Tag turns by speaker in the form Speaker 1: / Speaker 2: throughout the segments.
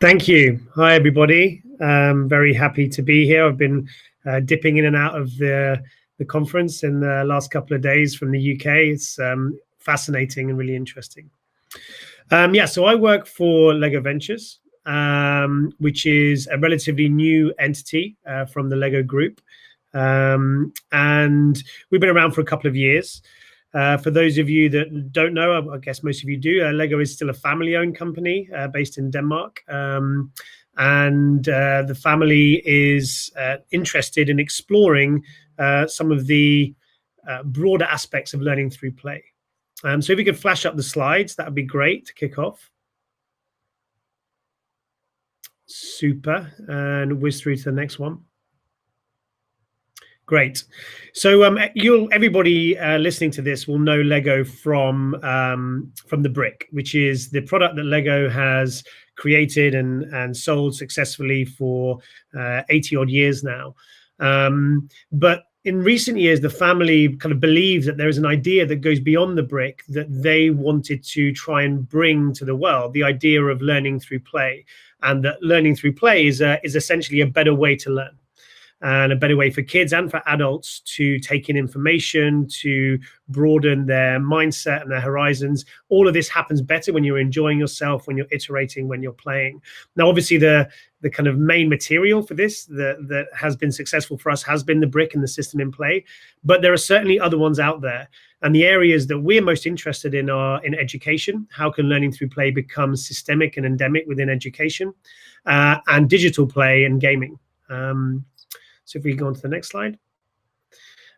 Speaker 1: Thank you. Hi, everybody. Very happy to be here. I've been dipping in and out of the conference in the last couple of days from the UK. It's fascinating and really interesting. So I work for Lego Ventures, which is a relatively new entity from the Lego Group. And we've been around for a couple of years. For those of you that don't know, I guess most of you do, Lego is still a family-owned company based in Denmark. And the family is interested in exploring some of the broader aspects of learning through play. So if you could flash up the slides, that would be great to kick off. Super. And whiz through to the next one. Great. So everybody listening to this will know Lego from the brick, which is the product that Lego has created and sold successfully for 80 odd years now. But in recent years, the family kind of believes that there is an idea that goes beyond the brick that they wanted to try and bring to the world, the idea of learning through play, and that learning through play is essentially a better way to learn. And a better way for kids and for adults to take in information, to broaden their mindset and their horizons. All of this happens better when you're enjoying yourself, when you're iterating, when you're playing. Now, obviously, the kind of main material for this that has been successful for us has been the brick and the system in play, but there are certainly other ones out there. And the areas that we're most interested in are in education. How can learning through play become systemic and endemic within education, and digital play and gaming. So if we go on to the next slide.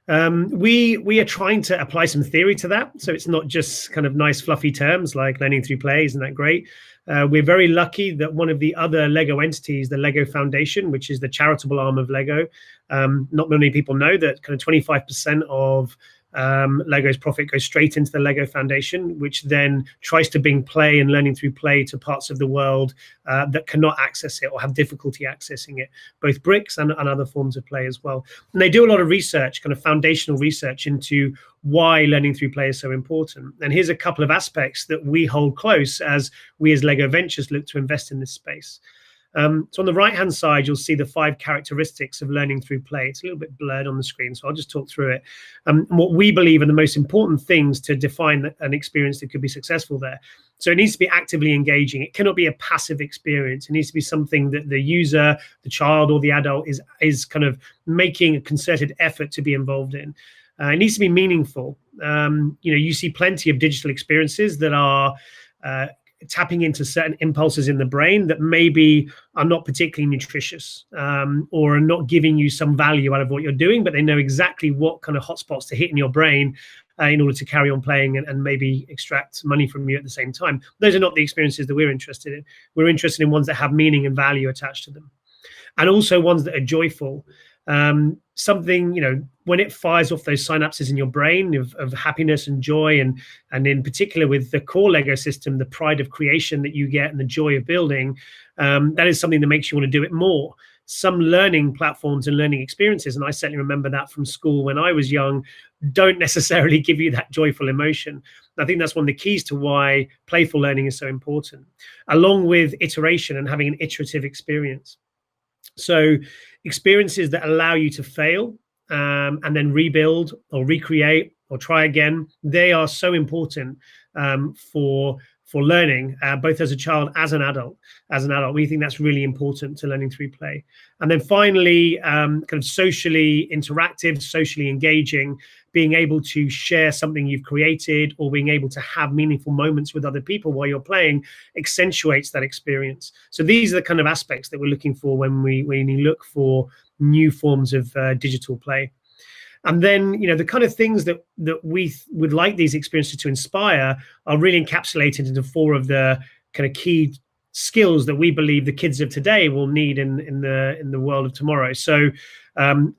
Speaker 1: We are trying to apply some theory to that. So it's not just kind of nice fluffy terms like learning through play. Isn't that great? We're very lucky that one of the other Lego entities, the Lego Foundation, which is the charitable arm of Lego, not many people know that kind of 25% of Lego's profit goes straight into the Lego Foundation, which then tries to bring play and learning through play to parts of the world that cannot access it or have difficulty accessing it, both bricks and other forms of play as well. And they do a lot of research, kind of foundational research into why learning through play is so important. And here's a couple of aspects that we hold close as we as Lego Ventures look to invest in this space. So on the right-hand side, you'll see the 5 characteristics of learning through play. It's a little bit blurred on the screen, so I'll just talk through it. What we believe are the most important things to define an experience that could be successful there. So it needs to be actively engaging. It cannot be a passive experience. It needs to be something that the user, the child, or the adult is kind of making a concerted effort to be involved in. It needs to be meaningful. You see plenty of digital experiences that are tapping into certain impulses in the brain that maybe are not particularly nutritious, or are not giving you some value out of what you're doing, but they know exactly what kind of hotspots to hit in your brain in order to carry on playing and maybe extract money from you at the same time. Those are not the experiences that we're interested in. We're interested in ones that have meaning and value attached to them, and also ones that are joyful. Something, when it fires off those synapses in your brain of happiness and joy, and in particular with the core Lego system, the pride of creation that you get and the joy of building, that is something that makes you want to do it more. Some learning platforms and learning experiences, and I certainly remember that from school when I was young, don't necessarily give you that joyful emotion. I think that's one of the keys to why playful learning is so important, along with iteration and having an iterative experience. So experiences that allow you to fail and then rebuild or recreate or try again, they are so important for learning, both as a child, as an adult. We think that's really important to learning through play. And then finally, kind of socially interactive, socially engaging, being able to share something you've created or being able to have meaningful moments with other people while you're playing accentuates that experience. So these are the kind of aspects that we're looking for when we look for new forms of digital play. And then, the kind of things that we would like these experiences to inspire are really encapsulated into 4 of the kind of key skills that we believe the kids of today will need in the world of tomorrow. So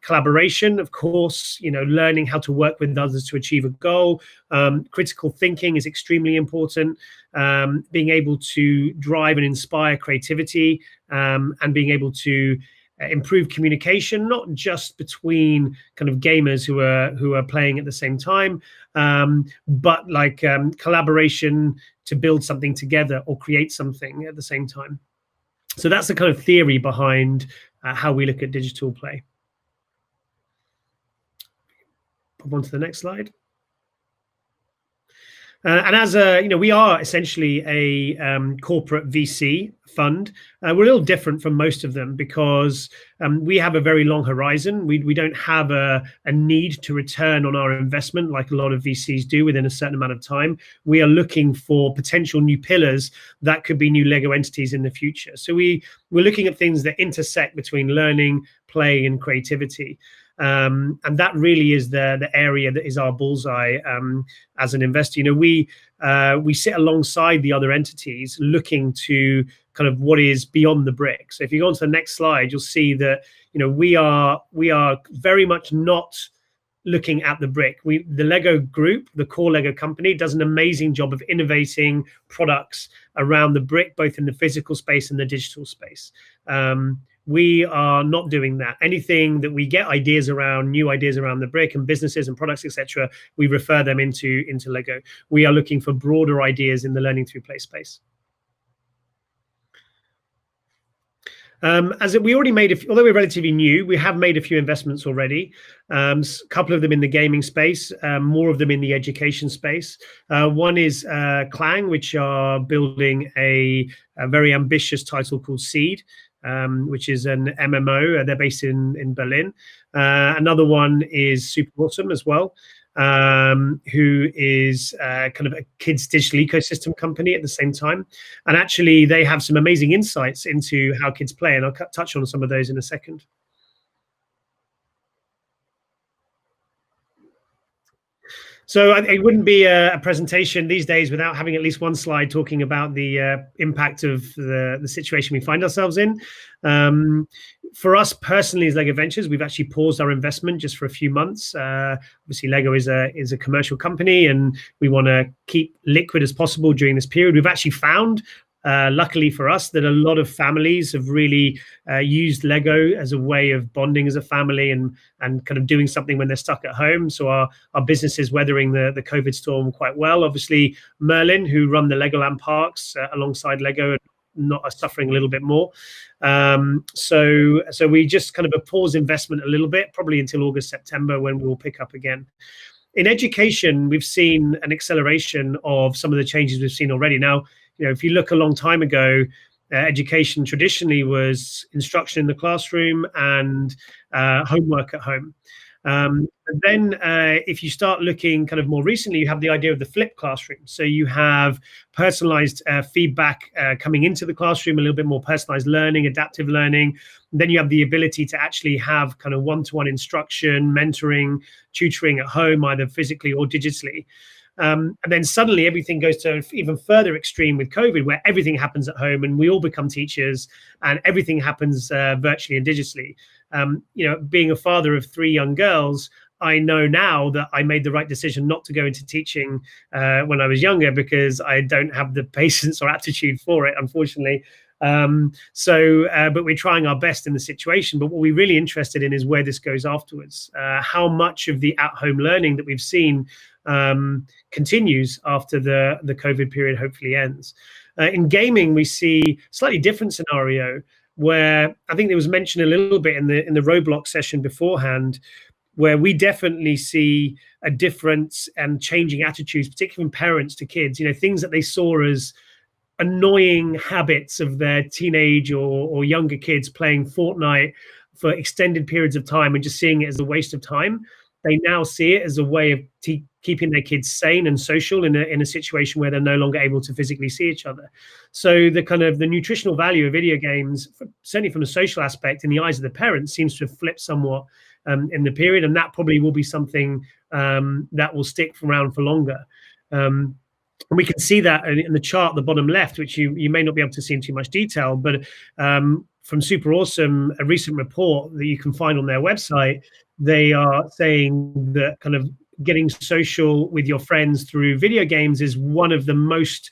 Speaker 1: collaboration, of course, learning how to work with others to achieve a goal. Critical thinking is extremely important. Being able to drive and inspire creativity, and being able to improve communication, not just between kind of gamers who are playing at the same time, but like collaboration to build something together or create something at the same time. So that's the kind of theory behind how we look at digital play. Pop on to the next slide. And as a, we are essentially a corporate VC fund. We're a little different from most of them because we have a very long horizon. We don't have a need to return on our investment like a lot of VCs do within a certain amount of time. We are looking for potential new pillars that could be new Lego entities in the future. So we're looking at things that intersect between learning, play, and creativity. And that really is the area that is our bullseye as an investor. We sit alongside the other entities looking to kind of what is beyond the brick. So if you go on to the next slide, you'll see that we are very much not looking at the brick. The Lego group, the core Lego company, does an amazing job of innovating products around the brick, both in the physical space and the digital space. We are not doing that. Anything that we get ideas around, new ideas around the brick and businesses and products, etc., we refer them into Lego. We are looking for broader ideas in the learning through play space. We already made, although we're relatively new, we have made a few investments already. A couple of them in the gaming space, more of them in the education space. One is Clang, which are building a very ambitious title called Seed, which is an MMO. They're based in Berlin. Another one is Super Awesome as well, who is kind of a kids digital ecosystem company at the same time. And actually, they have some amazing insights into how kids play, and I'll touch on some of those in a second. So it wouldn't be a presentation these days without having at least one slide talking about the impact of the situation we find ourselves in. For us personally as Lego Ventures, we've actually paused our investment just for a few months. Obviously, Lego is a commercial company, and we want to keep liquid as possible during this period. We've actually found, luckily for us, that a lot of families have really used Lego as a way of bonding as a family and kind of doing something when they're stuck at home. So our business is weathering the COVID storm quite well. Obviously, Merlin, who run the Legoland parks alongside Lego, are suffering a little bit more. So we just kind of a pause investment a little bit, probably until August, September, when we will pick up again. In education, we've seen an acceleration of some of the changes we've seen already. Now, if you look a long time ago, education traditionally was instruction in the classroom and homework at home. And then if you start looking kind of more recently, you have the idea of the flipped classroom. So you have personalized feedback coming into the classroom, a little bit more personalized learning, adaptive learning. And then you have the ability to actually have kind of one-to-one instruction, mentoring, tutoring at home, either physically or digitally. And then suddenly everything goes to an even further extreme with COVID, where everything happens at home and we all become teachers and everything happens virtually and digitally. Being a father of 3 young girls, I know now that I made the right decision not to go into teaching when I was younger, because I don't have the patience or aptitude for it, unfortunately. But we're trying our best in the situation. But what we're really interested in is where this goes afterwards. How much of the at-home learning that we've seen continues after the COVID period hopefully ends. In gaming, we see a slightly different scenario, where I think there was mentioned a little bit in the Roblox session beforehand, where we definitely see a difference and changing attitudes, particularly from parents to kids. Things that they saw as annoying habits of their teenage or younger kids playing Fortnite for extended periods of time and just seeing it as a waste of time. They now see it as a way of keeping their kids sane and social in a situation where they're no longer able to physically see each other. So the kind of the nutritional value of video games, certainly from a social aspect, in the eyes of the parents, seems to have flipped somewhat in the period, and that probably will be something that will stick around for longer. And we can see that in the chart at the bottom left, which you may not be able to see in too much detail, but from Super Awesome, a recent report that you can find on their website, they are saying that kind of getting social with your friends through video games is one of the most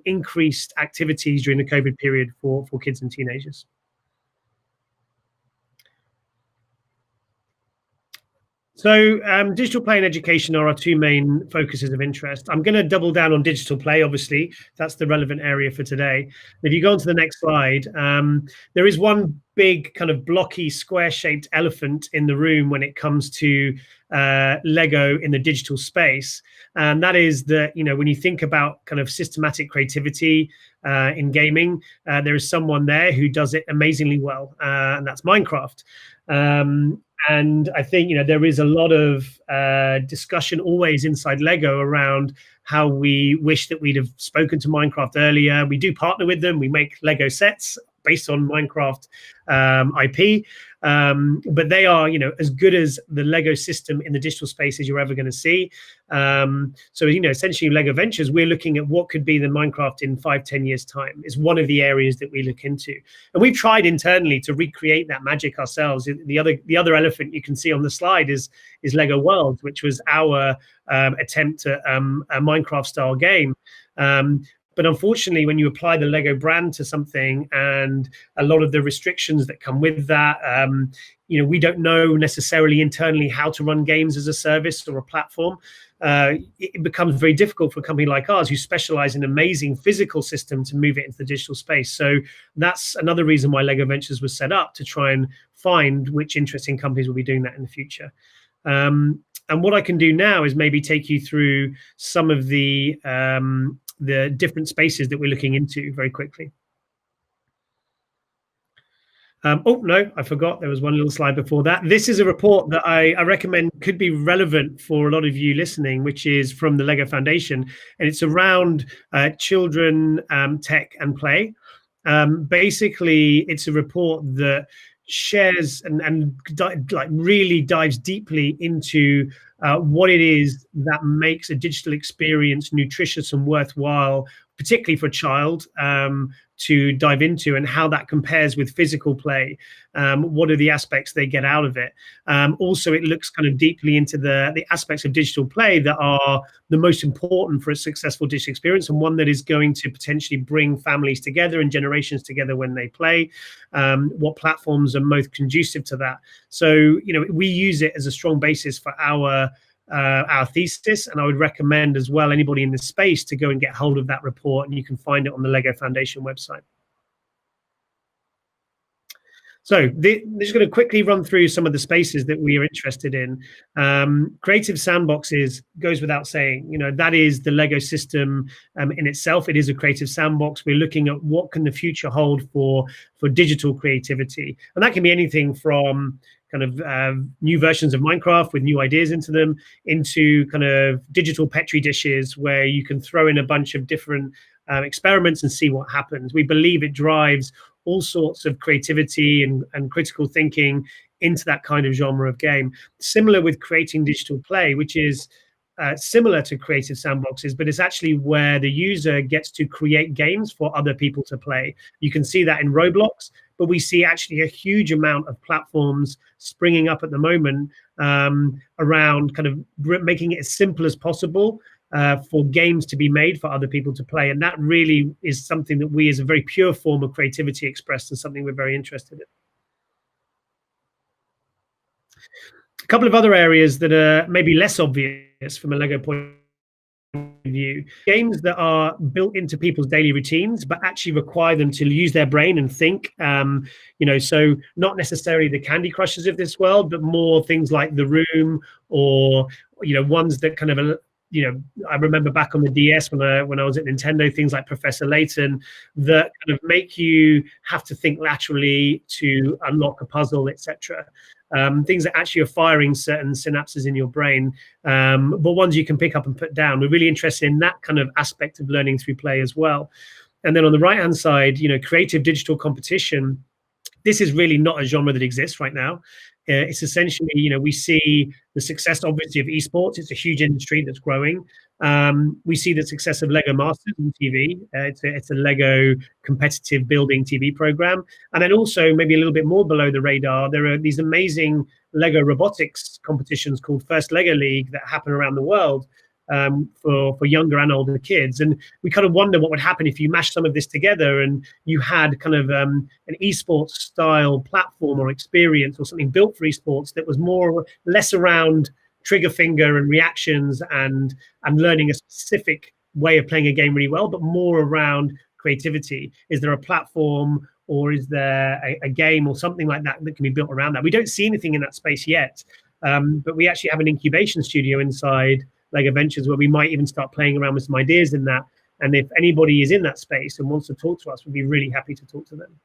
Speaker 1: increased activities during the COVID period for kids and teenagers. So digital play and education are our two main focuses of interest. I'm going to double down on digital play, obviously. That's the relevant area for today. If you go on to the next slide, there is one big kind of blocky square-shaped elephant in the room when it comes to Lego in the digital space. And that is that, when you think about kind of systematic creativity in gaming, there is someone there who does it amazingly well, and that's Minecraft. And I think there is a lot of discussion always inside Lego around how we wish that we'd have spoken to Minecraft earlier. We do partner with them. We make Lego sets based on Minecraft IP, but they are as good as the Lego system in the digital space as you're ever going to see. So essentially Lego Ventures, we're looking at what could be the Minecraft in 5-10 years time is one of the areas that we look into, and we've tried internally to recreate that magic ourselves. The other elephant you can see on the slide is Lego Worlds, which was our attempt at a Minecraft style game. But unfortunately, when you apply the Lego brand to something and a lot of the restrictions that come with that, we don't know necessarily internally how to run games as a service or a platform. It becomes very difficult for a company like ours who specialize in amazing physical system to move it into the digital space. So that's another reason why Lego Ventures was set up, to try and find which interesting companies will be doing that in the future. And what I can do now is maybe take you through some of the different spaces that we're looking into very quickly. Oh, no, I forgot. There was one little slide before that. This is a report that I recommend could be relevant for a lot of you listening, which is from the Lego Foundation. And it's around children, tech and play. Basically, it's a report that shares and really dives deeply into what it is that makes a digital experience nutritious and worthwhile, particularly for a child, to dive into, and how that compares with physical play. What are the aspects they get out of it? Also, it looks kind of deeply into the aspects of digital play that are the most important for a successful digital experience, and one that is going to potentially bring families together and generations together when they play. What platforms are most conducive to that? So, we use it as a strong basis for our thesis, and I would recommend as well anybody in this space to go and get hold of that report, and you can find it on the Lego Foundation website. So just going to quickly run through some of the spaces that we are interested in. Creative Sandboxes goes without saying, that is the Lego system in itself. It is a creative sandbox. We're looking at what can the future hold for digital creativity, and that can be anything from kind of new versions of Minecraft with new ideas into them, into kind of digital Petri dishes where you can throw in a bunch of different experiments and see what happens. We believe it drives all sorts of creativity and critical thinking into that kind of genre of game. Similar with creating digital play, which is similar to Creative Sandboxes, but it's actually where the user gets to create games for other people to play. You can see that in Roblox, but we see actually a huge amount of platforms springing up at the moment around kind of making it as simple as possible for games to be made for other people to play. And that really is something that we, as a very pure form of creativity expressed, and something we're very interested in. A couple of other areas that are maybe less obvious from a Lego point of view: games that are built into people's daily routines, but actually require them to use their brain and think. So not necessarily the Candy Crushes of this world, but more things like The Room, or ones that kind of I remember back on the DS when I was at Nintendo, things like Professor Layton, that kind of make you have to think laterally to unlock a puzzle, etc. Things that actually are firing certain synapses in your brain, but ones you can pick up and put down. We're really interested in that kind of aspect of learning through play as well. And then on the right-hand side, creative digital competition. This is really not a genre that exists right now. It's essentially, we see the success, obviously, of esports. It's a huge industry that's growing. We see the success of Lego Masters on TV. It's a Lego competitive building TV program. And then also, maybe a little bit more below the radar, there are these amazing Lego robotics competitions called First Lego League that happen around the world. for younger and older kids. And we kind of wonder what would happen if you mash some of this together and you had kind of an esports style platform or experience or something built for esports that was less around trigger finger and reactions and learning a specific way of playing a game really well, but more around creativity. Is there a platform, or is there a game or something like that that can be built around that? We don't see anything in that space yet, but we actually have an incubation studio inside Lego Ventures where we might even start playing around with some ideas in that. And if anybody is in that space and wants to talk to us, we'd be really happy to talk to them.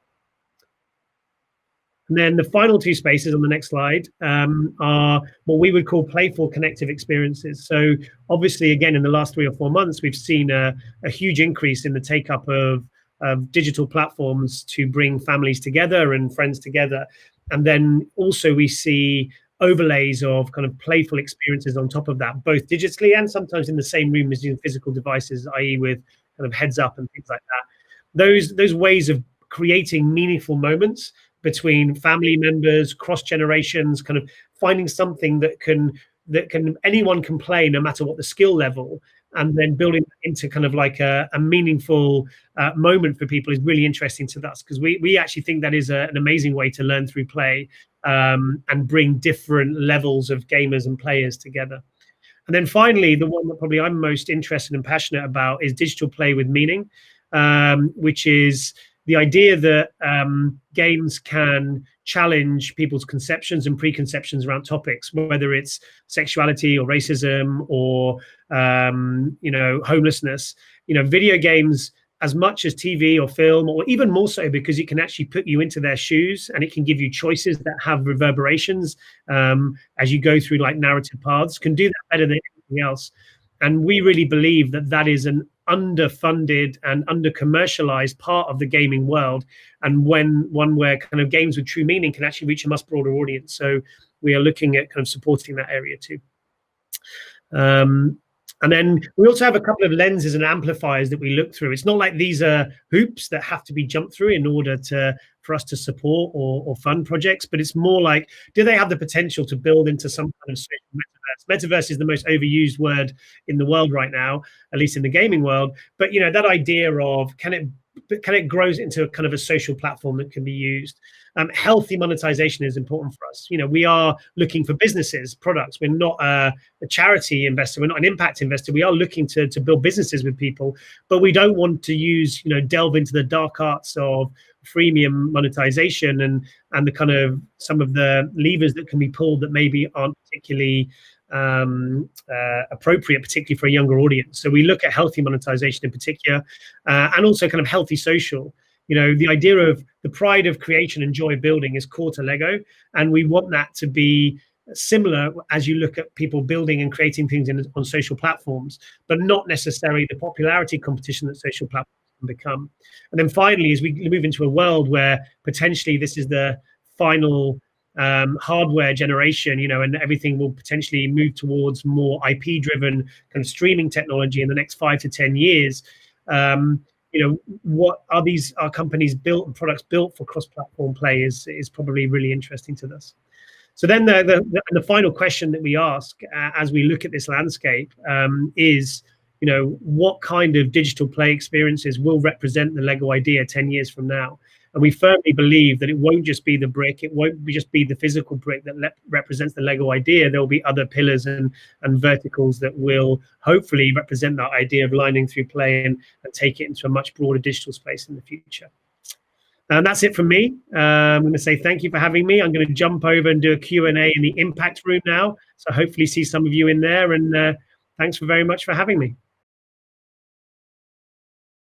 Speaker 1: And then the final two spaces on the next slide are what we would call playful connective experiences. So obviously, again, in the last 3 or 4 months, we've seen a huge increase in the take-up of digital platforms to bring families together and friends together. And then also we see overlays of kind of playful experiences on top of that, both digitally and sometimes in the same room as using physical devices, i.e. with kind of heads up and things like that. Those ways of creating meaningful moments between family members, cross generations, kind of finding something that anyone can play no matter what the skill level, and then building into kind of like a meaningful moment for people is really interesting to us, because we actually think that is an amazing way to learn through play and bring different levels of gamers and players together. And then finally, the one that probably I'm most interested and passionate about is digital play with meaning, which is the idea that games can challenge people's conceptions and preconceptions around topics, whether it's sexuality or racism or homelessness. Video games, as much as TV or film, or even more so because it can actually put you into their shoes and it can give you choices that have reverberations as you go through like narrative paths, can do that better than anything else. And we really believe that that is an underfunded and under-commercialized part of the gaming world, and one where kind of games with true meaning can actually reach a much broader audience. So we are looking at kind of supporting that area too. And then we also have a couple of lenses and amplifiers that we look through. It's not like these are hoops that have to be jumped through in order for us to support or fund projects, but it's more like, do they have the potential to build into some kind of social metaverse? Metaverse is the most overused word in the world right now, at least in the gaming world. But that idea of can it grows into a kind of a social platform that can be used. Healthy monetization is important for us. We are looking for businesses, products. We're not a charity investor. We're not an impact investor. We are looking to build businesses with people, but we don't want to delve into the dark arts of freemium monetization and the kind of some of the levers that can be pulled that maybe aren't particularly appropriate, particularly for a younger audience. So we look at healthy monetization in particular, and also kind of healthy social. The idea of the pride of creation and joy of building is core to Lego, and we want that to be similar as you look at people building and creating things on social platforms, but not necessarily the popularity competition that social platforms can become. And then finally, as we move into a world where potentially this is the final hardware generation, and everything will potentially move towards more IP-driven kind of streaming technology in the next 5 to 10 years. What are companies built and products built for cross-platform play is probably really interesting to us. So then the final question that we ask as we look at this landscape is, what kind of digital play experiences will represent the Lego idea 10 years from now? And we firmly believe that it won't just be the brick, it won't just be the physical brick that represents the Lego idea. There will be other pillars and verticals that will hopefully represent that idea of lining through play and take it into a much broader digital space in the future. And that's it from me. I'm going to say thank you for having me. I'm going to jump over and do a Q&A in the impact room now. So hopefully see some of you in there, and thanks very much for having me.